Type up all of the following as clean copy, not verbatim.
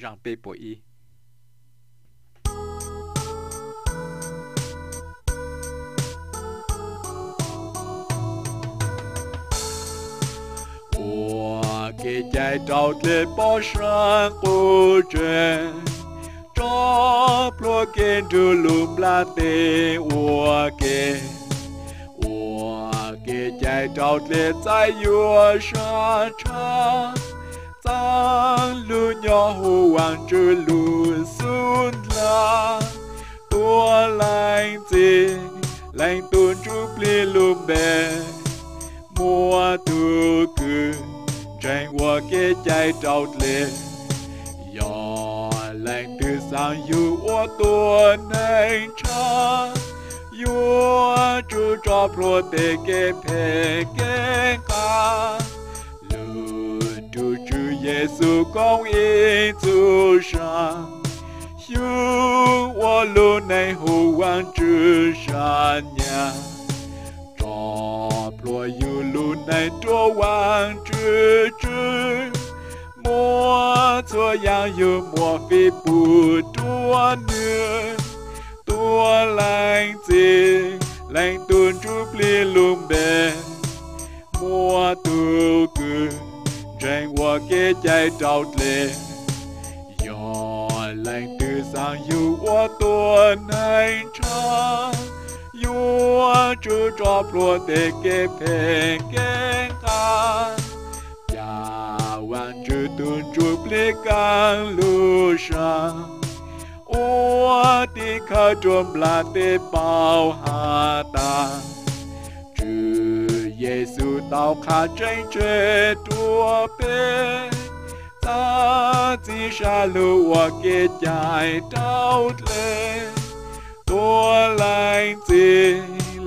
rằng bê bội y cái trái trâu lên bỏ sang cô trẻ cho plua kên đưa lùm la tê cái trái trâu lên trái yua sa cha tăng lu nhỏ hồ hoàng chư lu xuân la tua lành gì lành tuôn chúc li lùm bè mua tu cư tranh qua cái trái trâu lên yo lành từ sang yu ô tua này cha yu chú cho pro te cái phe cái ca lu chú chú Giêsu con y tu sang yu ô lu này hồ hoàng chư sa nhà plua yu lu này cho hoàng chư chư mua cho yang yu mua phi bù tua nữa tua lành gì lành tuôn chúc li lùm bè mua tu cư tranh qua cái trái trâu lệ yo lành từ sang yu ô tua này cha yu chú cho plua te ke phe ke ca ya wan chú tuôn chú ple cang lu sa ô ti kha trôm la te bao ha ta chư Giêsu tao kha tranh chế tua pe ta chỉ sa lu wa ke trái trâu lệ tua lành gì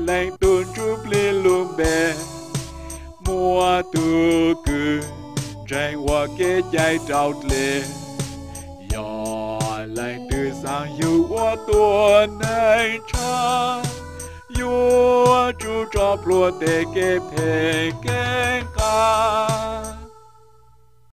lành tuôn chúc li lùm bè mua tu cư tranh qua cái trái trâu lệ yo lành từ sang yu ô tua này cha yu chú cho plua te ke phe ke ca